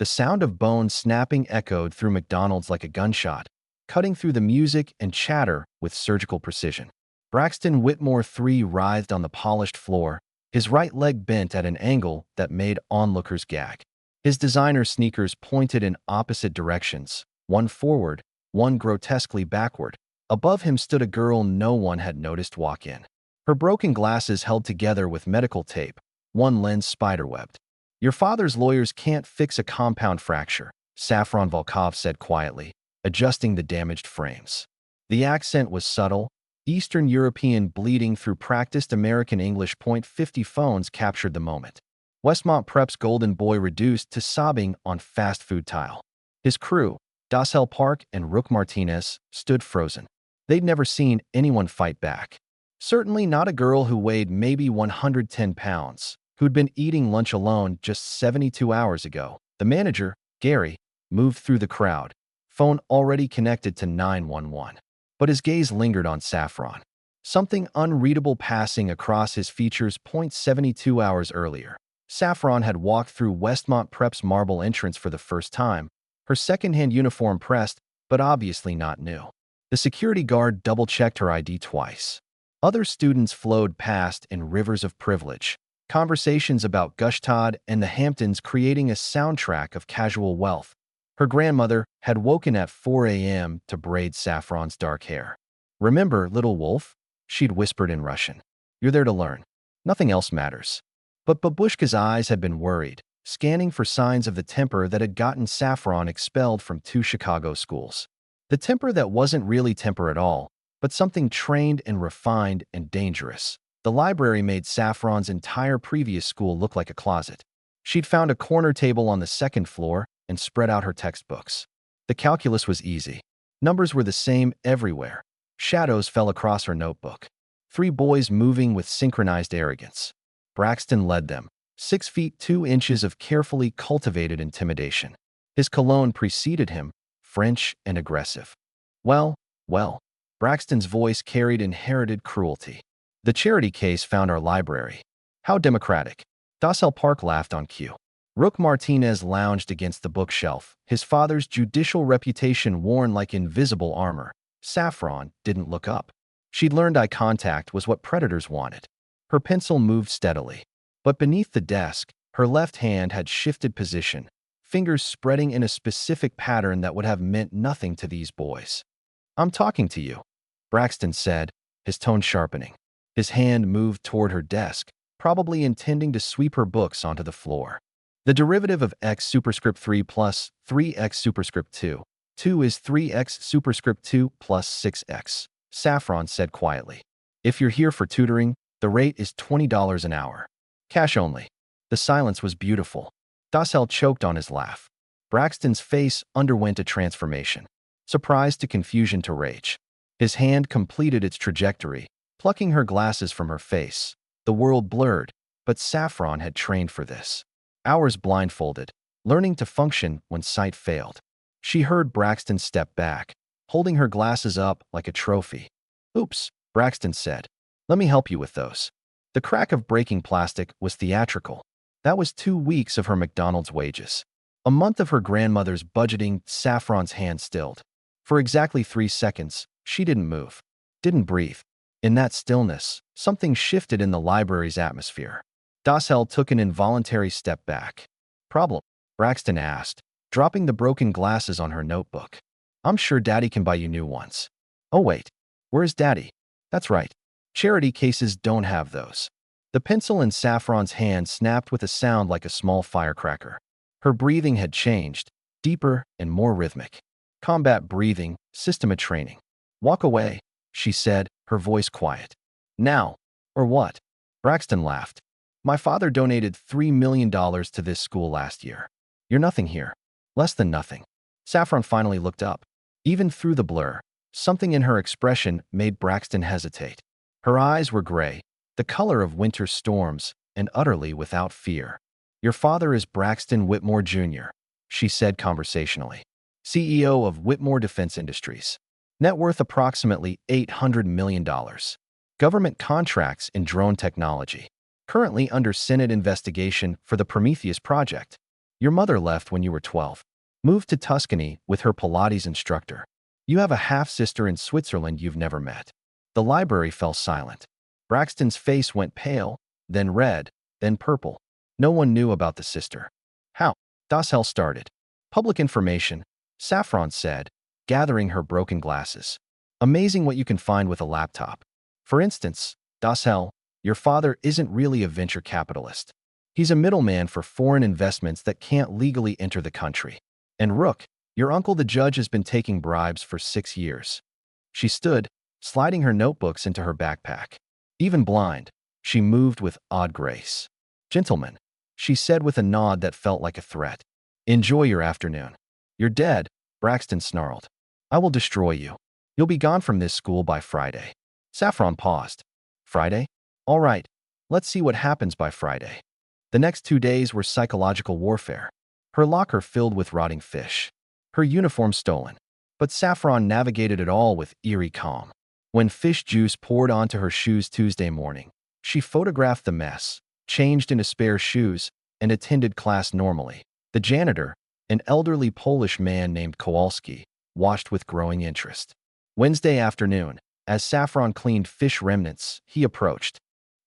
The sound of bones snapping echoed through McDonald's like a gunshot, cutting through the music and chatter with surgical precision. Braxton Whitmore III writhed on the polished floor, his right leg bent at an angle that made onlookers gag. His designer sneakers pointed in opposite directions, one forward, one grotesquely backward. Above him stood a girl no one had noticed walk in. Her broken glasses held together with medical tape, one lens spiderwebbed. "Your father's lawyers can't fix a compound fracture," Saffron Volkov said quietly, adjusting the damaged frames. The accent was subtle, Eastern European bleeding through practiced American English. .50 phones captured the moment. Westmont Prep's golden boy reduced to sobbing on fast food tile. His crew, Dassel Park and Rook Martinez, stood frozen. They'd never seen anyone fight back. Certainly not a girl who weighed maybe 110 pounds, who'd been eating lunch alone just 72 hours ago. The manager, Gary, moved through the crowd, phone already connected to 911. But his gaze lingered on Saffron. Something unreadable passing across his features. 72 hours earlier, Saffron had walked through Westmont Prep's marble entrance for the first time, her second-hand uniform pressed, but obviously not new. The security guard double-checked her ID twice. Other students flowed past in rivers of privilege, conversations about Gushtad and the Hamptons creating a soundtrack of casual wealth. Her grandmother had woken at 4 a.m. to braid Saffron's dark hair. "Remember, little wolf?" she'd whispered in Russian. "You're there to learn. Nothing else matters." But Babushka's eyes had been worried, scanning for signs of the temper that had gotten Saffron expelled from 2 Chicago schools. The temper that wasn't really temper at all, but something trained and refined and dangerous. The library made Saffron's entire previous school look like a closet. She'd found a corner table on the second floor and spread out her textbooks. The calculus was easy. Numbers were the same everywhere. Shadows fell across her notebook. 3 boys moving with synchronized arrogance. Braxton led them, 6 feet 2 inches of carefully cultivated intimidation. His cologne preceded him, French and aggressive. Well, Braxton's voice carried inherited cruelty. "The charity case found our library. How democratic." Dassel Park laughed on cue. Rook Martinez lounged against the bookshelf, his father's judicial reputation worn like invisible armor. Saffron didn't look up. She'd learned eye contact was what predators wanted. Her pencil moved steadily. But beneath the desk, her left hand had shifted position, fingers spreading in a specific pattern that would have meant nothing to these boys. "I'm talking to you," Braxton said, his tone sharpening. His hand moved toward her desk, probably intending to sweep her books onto the floor. "The derivative of x superscript 3 plus 3x superscript 2. 2 is 3x superscript 2 plus 6x, Saffron said quietly. "If you're here for tutoring, the rate is $20 an hour. Cash only." The silence was beautiful. Dassel choked on his laugh. Braxton's face underwent a transformation. Surprise to confusion to rage. His hand completed its trajectory, plucking her glasses from her face. The world blurred, but Saffron had trained for this. Hours blindfolded, learning to function when sight failed. She heard Braxton step back, holding her glasses up like a trophy. "Oops," Braxton said. "Let me help you with those." The crack of breaking plastic was theatrical. That was 2 weeks of her McDonald's wages. A month of her grandmother's budgeting. Saffron's hand stilled. For exactly 3 seconds, she didn't move, didn't breathe. In that stillness, something shifted in the library's atmosphere. Dassel took an involuntary step back. "Problem?" Braxton asked, dropping the broken glasses on her notebook. "I'm sure Daddy can buy you new ones." "Oh wait, where's Daddy?" "That's right. Charity cases don't have those." The pencil in Saffron's hand snapped with a sound like a small firecracker. Her breathing had changed, deeper and more rhythmic. Combat breathing, system of training. "Walk away," she said, her voice quiet. "Now, or what?" Braxton laughed. "My father donated $3 million to this school last year. You're nothing here. Less than nothing." Saffron finally looked up. Even through the blur, something in her expression made Braxton hesitate. Her eyes were gray, the color of winter storms, and utterly without fear. "Your father is Braxton Whitmore Jr., she said conversationally. CEO of Whitmore Defense Industries. Net worth approximately $800 million. Government contracts in drone technology. Currently under Senate investigation for the Prometheus project. Your mother left when you were 12. Moved to Tuscany with her Pilates instructor. You have a half-sister in Switzerland you've never met. The library fell silent. Braxton's face went pale, then red, then purple. No one knew about the sister. How? Das Hell started. Public information, Saffron said, gathering her broken glasses. Amazing what you can find with a laptop. For instance, Das Hell, your father isn't really a venture capitalist. He's a middleman for foreign investments that can't legally enter the country. And Rook, your uncle the judge has been taking bribes for 6 years. She stood, sliding her notebooks into her backpack. Even blind, she moved with odd grace. Gentlemen, she said with a nod that felt like a threat. Enjoy your afternoon. You're dead, Braxton snarled. I will destroy you. You'll be gone from this school by Friday. Saffron paused. Friday? All right, let's see what happens by Friday. The next 2 days were psychological warfare. Her locker filled with rotting fish. Her uniform stolen. But Saffron navigated it all with eerie calm. When fish juice poured onto her shoes Tuesday morning, she photographed the mess, changed into spare shoes, and attended class normally. The janitor, an elderly Polish man named Kowalski, watched with growing interest. Wednesday afternoon, as Saffron cleaned fish remnants, he approached.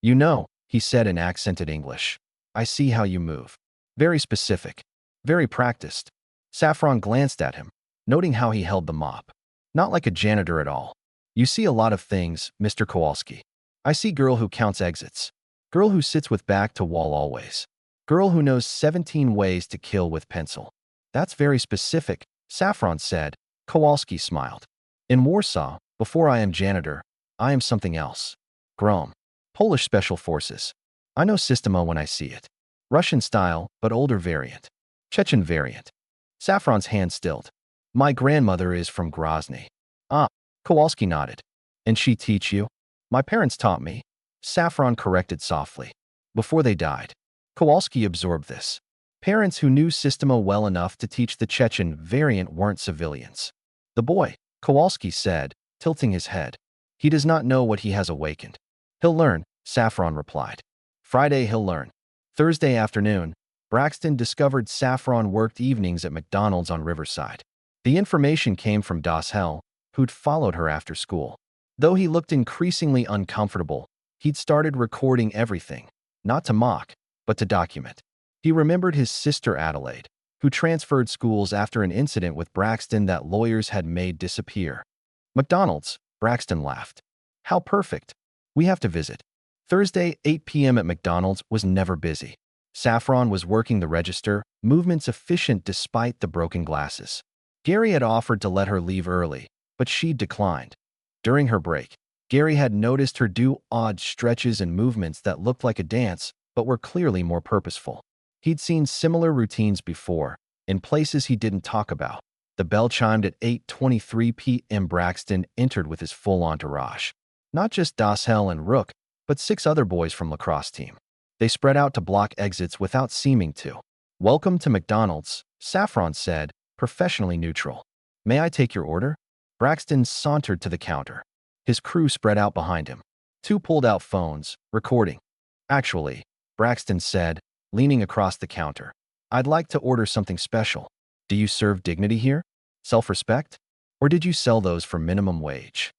You know, he said in accented English. I see how you move. Very specific. Very practiced. Saffron glanced at him, noting how he held the mop. Not like a janitor at all. You see a lot of things, Mr. Kowalski. I see girl who counts exits. Girl who sits with back to wall always. Girl who knows 17 ways to kill with pencil. That's very specific, Saffron said. Kowalski smiled. In Warsaw, before I am janitor, I am something else. Grom. Polish Special Forces. I know Systema when I see it. Russian style, but older variant. Chechen variant. Saffron's hand stilled. My grandmother is from Grozny. Ah, Kowalski nodded. And she teach you? My parents taught me. Saffron corrected softly. Before they died. Kowalski absorbed this. Parents who knew Systema well enough to teach the Chechen variant weren't civilians. The boy, Kowalski said, tilting his head. He does not know what he has awakened. He'll learn, Saffron replied. Friday he'll learn. Thursday afternoon, Braxton discovered Saffron worked evenings at McDonald's on Riverside. The information came from Das Hell, who'd followed her after school. Though he looked increasingly uncomfortable, he'd started recording everything, not to mock, but to document. He remembered his sister Adelaide, who transferred schools after an incident with Braxton that lawyers had made disappear. McDonald's, Braxton laughed. How perfect. We have to visit. Thursday, 8 p.m. at McDonald's was never busy. Saffron was working the register, movements efficient despite the broken glasses. Gary had offered to let her leave early, but she declined. During her break, Gary had noticed her do odd stretches and movements that looked like a dance, but were clearly more purposeful. He'd seen similar routines before, in places he didn't talk about. The bell chimed at 8:23 p.m. Braxton entered with his full entourage. Not just Das Hell and Rook, but 6 other boys from lacrosse team. They spread out to block exits without seeming to. Welcome to McDonald's, Saffron said, professionally neutral. May I take your order? Braxton sauntered to the counter. His crew spread out behind him. 2 pulled out phones, recording. Actually, Braxton said, leaning across the counter. I'd like to order something special. Do you serve dignity here? Self-respect? Or did you sell those for minimum wage?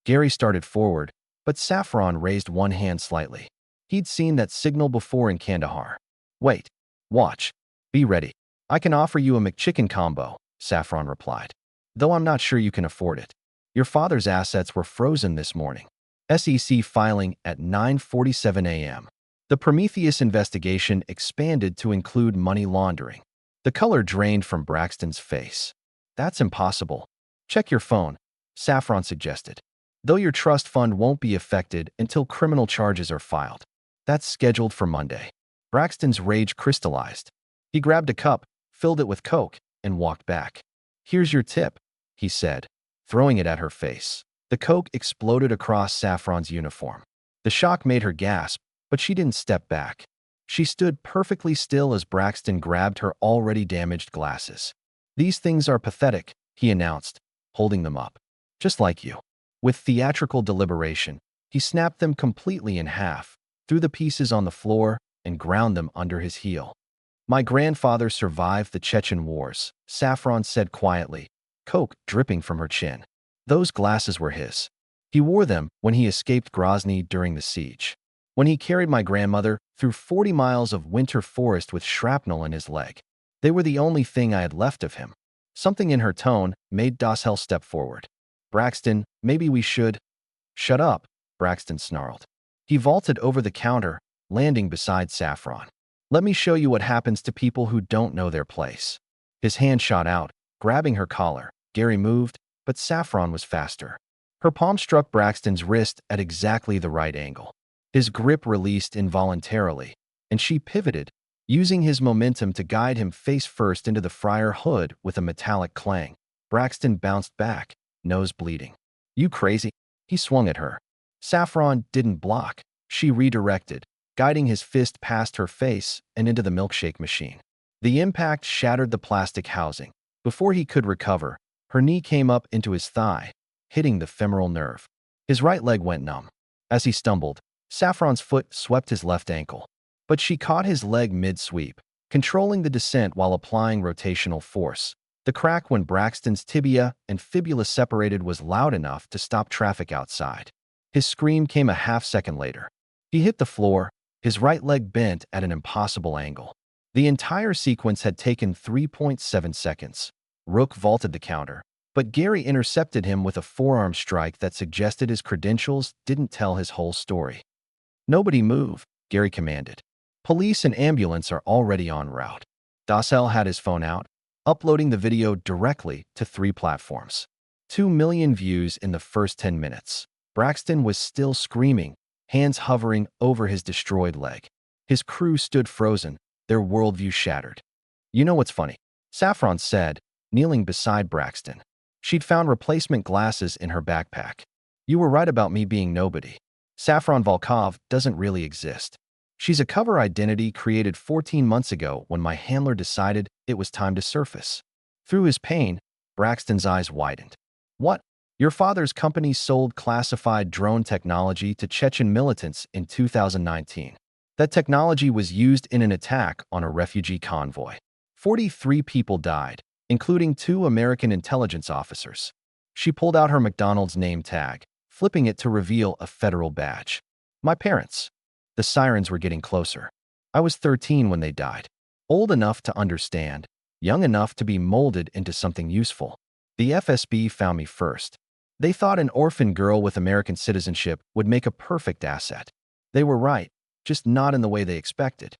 Gary started forward, but Saffron raised one hand slightly. He'd seen that signal before in Kandahar. Wait. Watch. Be ready. I can offer you a McChicken combo, Saffron replied. Though I'm not sure you can afford it. Your father's assets were frozen this morning. SEC filing at 9:47 a.m. The Prometheus investigation expanded to include money laundering. The color drained from Braxton's face. That's impossible. Check your phone, Saffron suggested. Though your trust fund won't be affected until criminal charges are filed. That's scheduled for Monday. Braxton's rage crystallized. He grabbed a cup, filled it with Coke, and walked back. Here's your tip, he said, throwing it at her face. The Coke exploded across Saffron's uniform. The shock made her gasp, but she didn't step back. She stood perfectly still as Braxton grabbed her already damaged glasses. These things are pathetic, he announced, holding them up. Just like you. With theatrical deliberation, he snapped them completely in half, threw the pieces on the floor, and ground them under his heel. My grandfather survived the Chechen Wars, Saffron said quietly, coke dripping from her chin. Those glasses were his. He wore them when he escaped Grozny during the siege. When he carried my grandmother through 40 miles of winter forest with shrapnel in his leg. They were the only thing I had left of him. Something in her tone made Dossel step forward. Braxton, maybe we should— Shut up, Braxton snarled. He vaulted over the counter, landing beside Saffron. Let me show you what happens to people who don't know their place. His hand shot out, grabbing her collar. Gary moved, but Saffron was faster. Her palm struck Braxton's wrist at exactly the right angle. His grip released involuntarily, and she pivoted, using his momentum to guide him face first into the friar hood with a metallic clang. Braxton bounced back, nose bleeding. You crazy? He swung at her. Saffron didn't block. She redirected, guiding his fist past her face and into the milkshake machine. The impact shattered the plastic housing. Before he could recover, her knee came up into his thigh, hitting the femoral nerve. His right leg went numb. As he stumbled, Saffron's foot swept his left ankle. But she caught his leg mid-sweep, controlling the descent while applying rotational force. The crack when Braxton's tibia and fibula separated was loud enough to stop traffic outside. His scream came a half-second later. He hit the floor, his right leg bent at an impossible angle. The entire sequence had taken 3.7 seconds. Rook vaulted the counter, but Gary intercepted him with a forearm strike that suggested his credentials didn't tell his whole story. Nobody move, Gary commanded. Police and ambulance are already en route. Dossel had his phone out, uploading the video directly to 3 platforms. 2 million views in the first 10 minutes. Braxton was still screaming, hands hovering over his destroyed leg. His crew stood frozen, their worldview shattered. You know what's funny? Saffron said, kneeling beside Braxton. She'd found replacement glasses in her backpack. You were right about me being nobody. Saffron Volkov doesn't really exist. She's a cover identity created 14 months ago when my handler decided it was time to surface. Through his pain, Braxton's eyes widened. What? Your father's company sold classified drone technology to Chechen militants in 2019. That technology was used in an attack on a refugee convoy. 43 people died, including 2 American intelligence officers. She pulled out her McDonald's name tag, flipping it to reveal a federal badge. My parents. The sirens were getting closer. I was 13 when they died. Old enough to understand, young enough to be molded into something useful. The FSB found me first. They thought an orphan girl with American citizenship would make a perfect asset. They were right, just not in the way they expected.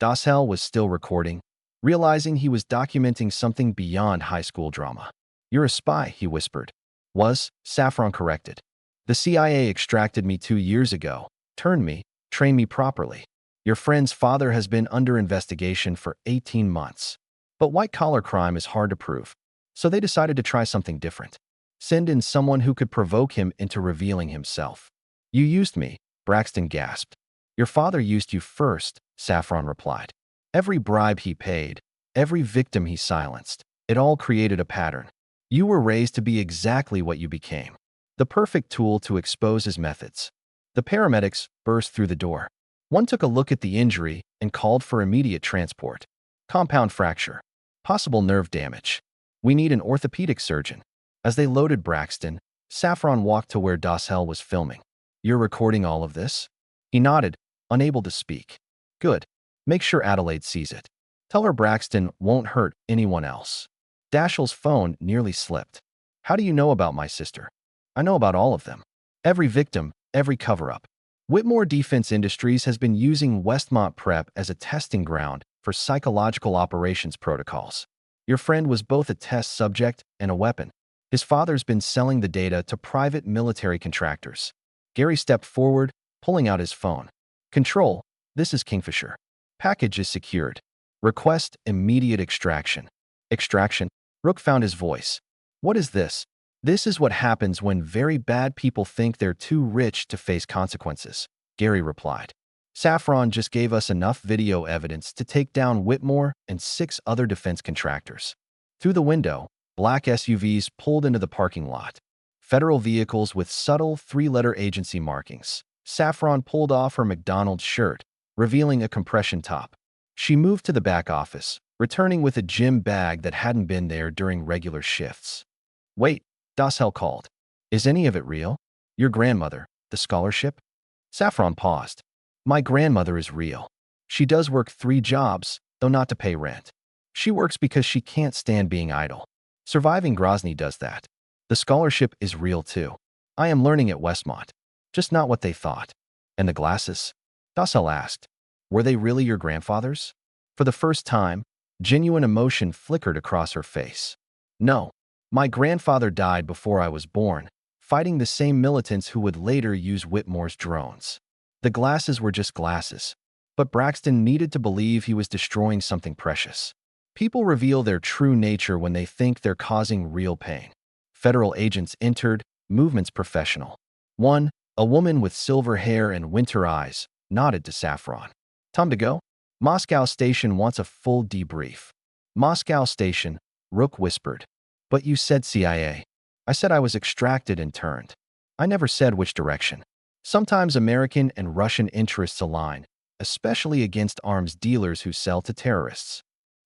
Dossel was still recording, realizing he was documenting something beyond high school drama. You're a spy, he whispered. Was, Saffron corrected. The CIA extracted me 2 years ago, turned me, trained me properly. Your friend's father has been under investigation for 18 months. But white-collar crime is hard to prove. So they decided to try something different. Send in someone who could provoke him into revealing himself. You used me, Braxton gasped. Your father used you first, Saffron replied. Every bribe he paid, every victim he silenced, it all created a pattern. You were raised to be exactly what you became. The perfect tool to expose his methods. The paramedics burst through the door. One took a look at the injury and called for immediate transport. Compound fracture. Possible nerve damage. We need an orthopedic surgeon. As they loaded Braxton, Saffron walked to where Dossel was filming. You're recording all of this? He nodded, unable to speak. Good. Make sure Adelaide sees it. Tell her Braxton won't hurt anyone else. Dashiell's phone nearly slipped. How do you know about my sister? I know about all of them. Every victim, every cover-up. Whitmore Defense Industries has been using Westmont Prep as a testing ground for psychological operations protocols. Your friend was both a test subject and a weapon. His father's been selling the data to private military contractors. Gary stepped forward, pulling out his phone. Control, this is Kingfisher. Package is secured. Request immediate extraction. Extraction? Rook found his voice. What is this? This is what happens when very bad people think they're too rich to face consequences, Gary replied. Saffron just gave us enough video evidence to take down Whitmore and 6 other defense contractors. Through the window, black SUVs pulled into the parking lot. Federal vehicles with subtle 3-letter agency markings. Saffron pulled off her McDonald's shirt, revealing a compression top. She moved to the back office, returning with a gym bag that hadn't been there during regular shifts. Wait, Dassel called. Is any of it real? Your grandmother, the scholarship? Saffron paused. My grandmother is real. She does work 3 jobs, though not to pay rent. She works because she can't stand being idle. Surviving Grozny does that. The scholarship is real too. I am learning at Westmont. Just not what they thought. And the glasses? Dassel asked. Were they really your grandfather's? For the first time, genuine emotion flickered across her face. No. My grandfather died before I was born, fighting the same militants who would later use Whitmore's drones. The glasses were just glasses, but Braxton needed to believe he was destroying something precious. People reveal their true nature when they think they're causing real pain. Federal agents entered, movements professional. One, a woman with silver hair and winter eyes, nodded to Saffron. Time to go? Moscow Station wants a full debrief. Moscow Station, Rook whispered. But you said CIA. I said I was extracted and turned. I never said which direction. Sometimes American and Russian interests align, especially against arms dealers who sell to terrorists.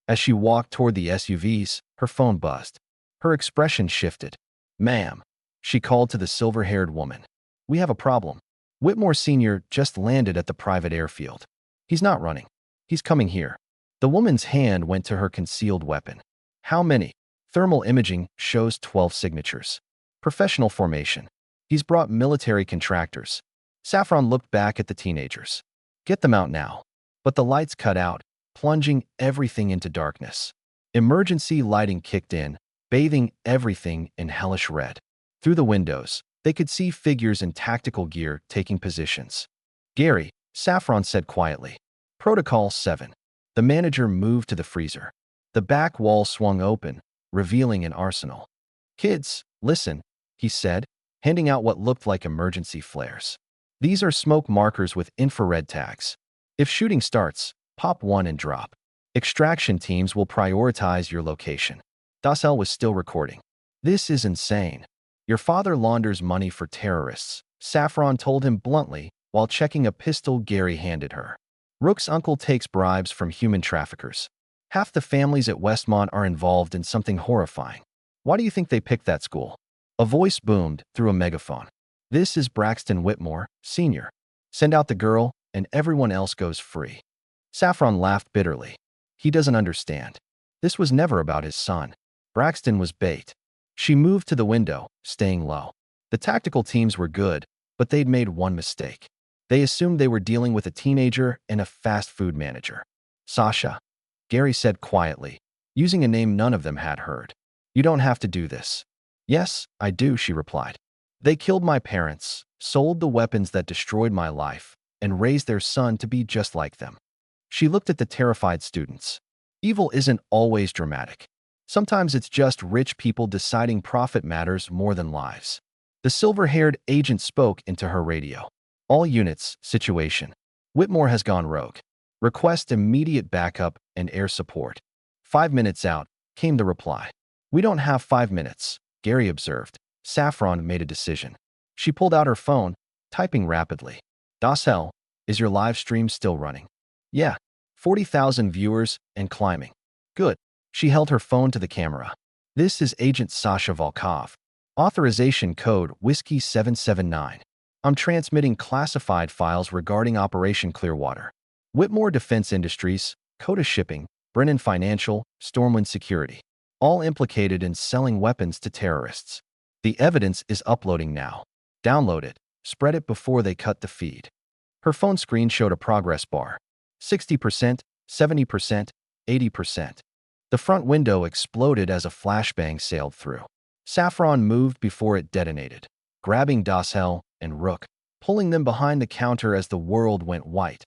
As she walked toward the SUVs, her phone buzzed. Her expression shifted. Ma'am, she called to the silver-haired woman. We have a problem. Whitmore Sr. just landed at the private airfield. He's not running. He's coming here. The woman's hand went to her concealed weapon. How many? Thermal imaging shows 12 signatures. Professional formation. He's brought military contractors. Saffron looked back at the teenagers. Get them out now. But the lights cut out, plunging everything into darkness. Emergency lighting kicked in, bathing everything in hellish red. Through the windows, they could see figures in tactical gear taking positions. Gary, Saffron said quietly. Protocol 7. The manager moved to the freezer. The back wall swung open, revealing an arsenal. Kids, listen, he said, handing out what looked like emergency flares. These are smoke markers with infrared tags. If shooting starts, pop one and drop. Extraction teams will prioritize your location. Dassel was still recording. This is insane. Your father launders money for terrorists, Saffron told him bluntly while checking a pistol Gary handed her. Rook's uncle takes bribes from human traffickers. Half the families at Westmont are involved in something horrifying. Why do you think they picked that school? A voice boomed through a megaphone. This is Braxton Whitmore, Sr. Send out the girl, and everyone else goes free. Saffron laughed bitterly. He doesn't understand. This was never about his son. Braxton was bait. She moved to the window, staying low. The tactical teams were good, but they'd made one mistake. They assumed they were dealing with a teenager and a fast food manager. Sasha, Gary said quietly, using a name none of them had heard. You don't have to do this. Yes, I do, she replied. They killed my parents, sold the weapons that destroyed my life, and raised their son to be just like them. She looked at the terrified students. Evil isn't always dramatic. Sometimes it's just rich people deciding profit matters more than lives. The silver-haired agent spoke into her radio. All units, situation. Whitmore has gone rogue. Request immediate backup and air support. 5 minutes out, came the reply. We don't have 5 minutes, Gary observed. Saffron made a decision. She pulled out her phone, typing rapidly. Dassel, is your live stream still running? Yeah. 40,000 viewers and climbing. Good. She held her phone to the camera. This is Agent Sasha Volkov. Authorization code Whiskey 779. I'm transmitting classified files regarding Operation Clearwater. Whitmore Defense Industries, Coda Shipping, Brennan Financial, Stormwind Security. All implicated in selling weapons to terrorists. The evidence is uploading now. Download it. Spread it before they cut the feed. Her phone screen showed a progress bar. 60%, 70%, 80%. The front window exploded as a flashbang sailed through. Saffron moved before it detonated, grabbing Dassel and Rook, pulling them behind the counter as the world went white.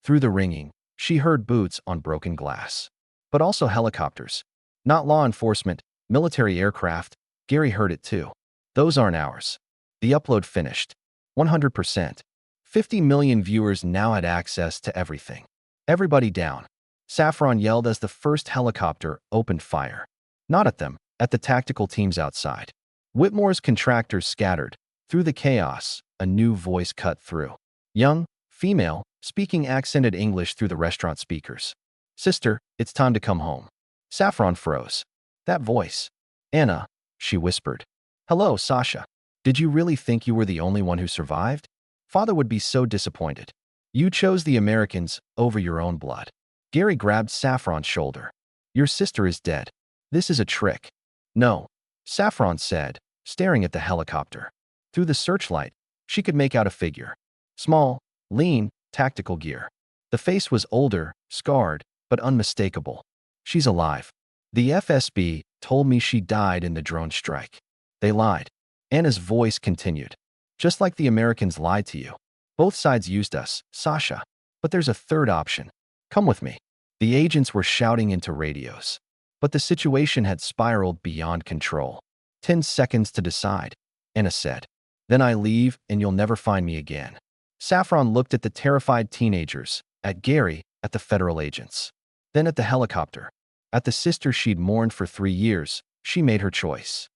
Through the ringing, she heard boots on broken glass. But also helicopters. Not law enforcement, military aircraft. Gary heard it too. Those aren't ours. The upload finished. 100%. 50 million viewers now had access to everything. Everybody down. Saffron yelled as the first helicopter opened fire. Not at them, at the tactical teams outside. Whitmore's contractors scattered. Through the chaos, a new voice cut through. Young, female, speaking accented English through the restaurant speakers. Sister, it's time to come home. Saffron froze. That voice. Anna, she whispered. Hello, Sasha. Did you really think you were the only one who survived? Father would be so disappointed. You chose the Americans over your own blood. Gary grabbed Saffron's shoulder. Your sister is dead. This is a trick. No, Saffron said, staring at the helicopter. Through the searchlight, she could make out a figure. Small, lean, tactical gear. The face was older, scarred, but unmistakable. She's alive. The FSB told me she died in the drone strike. They lied. Anna's voice continued. Just like the Americans lied to you. Both sides used us, Sasha. But there's a third option. Come with me. The agents were shouting into radios. But the situation had spiraled beyond control. 10 seconds to decide, Anna said. Then I leave and you'll never find me again. Saffron looked at the terrified teenagers, at Gary, at the federal agents. Then at the helicopter. At the sister she'd mourned for 3 years, she made her choice.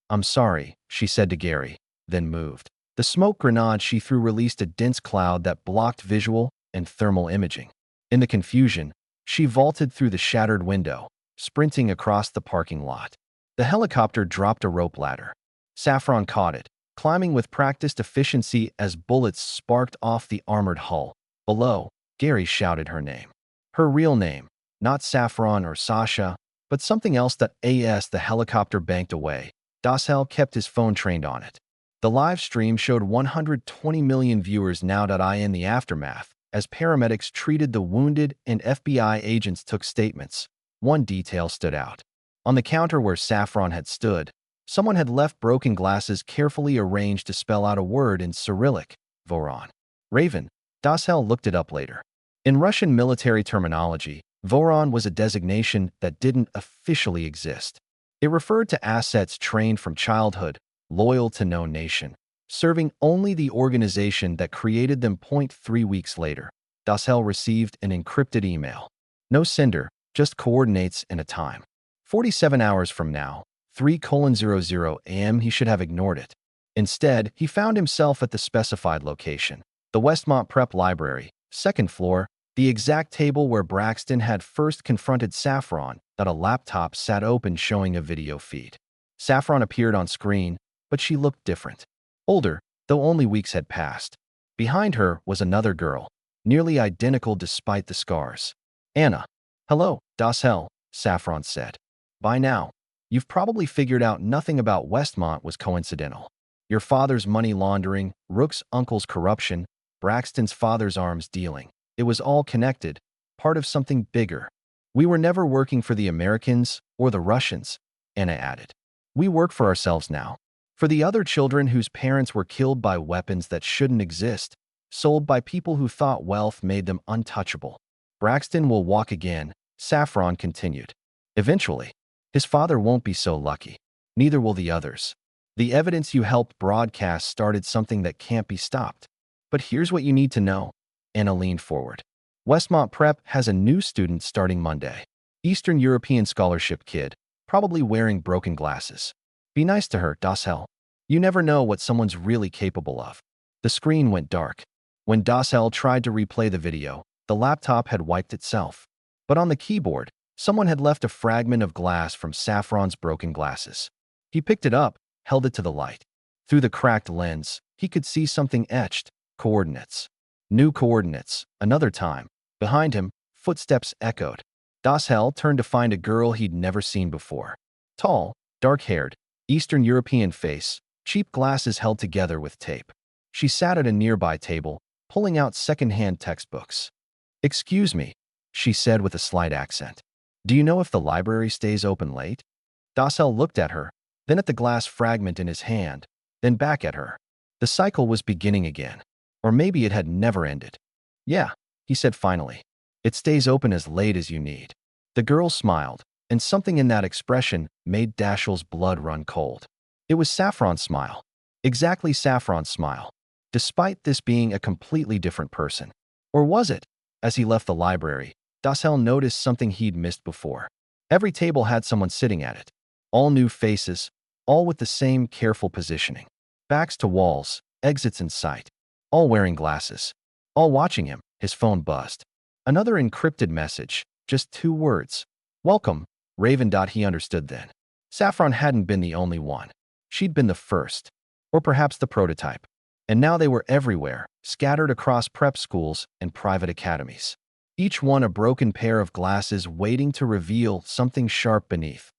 I'm sorry, she said to Gary, then moved. The smoke grenade she threw released a dense cloud that blocked visual and thermal imaging. In the confusion, she vaulted through the shattered window, sprinting across the parking lot. The helicopter dropped a rope ladder. Saffron caught it, climbing with practiced efficiency as bullets sparked off the armored hull. Below, Gary shouted her name. Her real name, not Saffron or Sasha, but something else that the helicopter banked away. Dashiell kept his phone trained on it. The live stream showed 120 million viewers now. In the aftermath, as paramedics treated the wounded and FBI agents took statements, one detail stood out. On the counter where Saffron had stood, someone had left broken glasses carefully arranged to spell out a word in Cyrillic, Voron. Raven. Dashiell looked it up later. In Russian military terminology, Voron was a designation that didn't officially exist. It referred to assets trained from childhood, loyal to no nation, serving only the organization that created them. 3 weeks later, Dashiell received an encrypted email. No sender, just coordinates and a time. 47 hours from now, 3:00 a.m. He should have ignored it. Instead, he found himself at the specified location, the Westmont Prep Library, 2nd floor, the exact table where Braxton had first confronted Saffron. A laptop sat open showing a video feed. Saffron appeared on screen, but she looked different. Older, though only weeks had passed. Behind her was another girl, nearly identical despite the scars. Anna. Hello, Dashiell, Saffron said. By now, you've probably figured out nothing about Westmont was coincidental. Your father's money laundering, Rook's uncle's corruption, Braxton's father's arms dealing. It was all connected, part of something bigger. We were never working for the Americans or the Russians, Anna added. We work for ourselves now. For the other children whose parents were killed by weapons that shouldn't exist, sold by people who thought wealth made them untouchable. Braxton will walk again, Saffron continued. Eventually. His father won't be so lucky. Neither will the others. The evidence you helped broadcast started something that can't be stopped. But here's what you need to know. Anna leaned forward. Westmont Prep has a new student starting Monday. Eastern European scholarship kid, probably wearing broken glasses. Be nice to her, Dashiell. You never know what someone's really capable of. The screen went dark. When Dashiell tried to replay the video, the laptop had wiped itself. But on the keyboard, someone had left a fragment of glass from Saffron's broken glasses. He picked it up, held it to the light. Through the cracked lens, he could see something etched. Coordinates. New coordinates. Another time. Behind him, footsteps echoed. Dashiell turned to find a girl he'd never seen before. Tall, dark-haired, Eastern European face, cheap glasses held together with tape. She sat at a nearby table, pulling out second-hand textbooks. Excuse me, she said with a slight accent. Do you know if the library stays open late? Dashiell looked at her, then at the glass fragment in his hand, then back at her. The cycle was beginning again. Or maybe it had never ended. Yeah, he said finally. It stays open as late as you need. The girl smiled, and something in that expression made Dashiell's blood run cold. It was Saffron's smile. Exactly Saffron's smile. Despite this being a completely different person. Or was it? As he left the library, Dashiell noticed something he'd missed before. Every table had someone sitting at it. All new faces, all with the same careful positioning. Backs to walls, exits in sight. All wearing glasses. All watching him. His phone buzzed. Another encrypted message. Just 2 words. Welcome, Raven. He understood then. Saffron hadn't been the only one. She'd been the first, or perhaps the prototype. And now they were everywhere, scattered across prep schools and private academies. Each one a broken pair of glasses waiting to reveal something sharp beneath.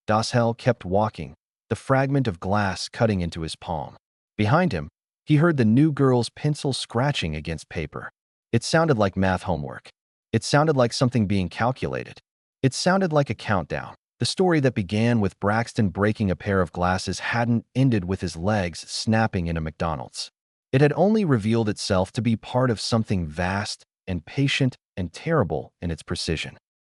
Hell kept walking, the fragment of glass cutting into his palm. Behind him, he heard the new girl's pencil scratching against paper. It sounded like math homework. It sounded like something being calculated. It sounded like a countdown. The story that began with Braxton breaking a pair of glasses hadn't ended with his legs snapping in a McDonald's. It had only revealed itself to be part of something vast and patient and terrible in its precision.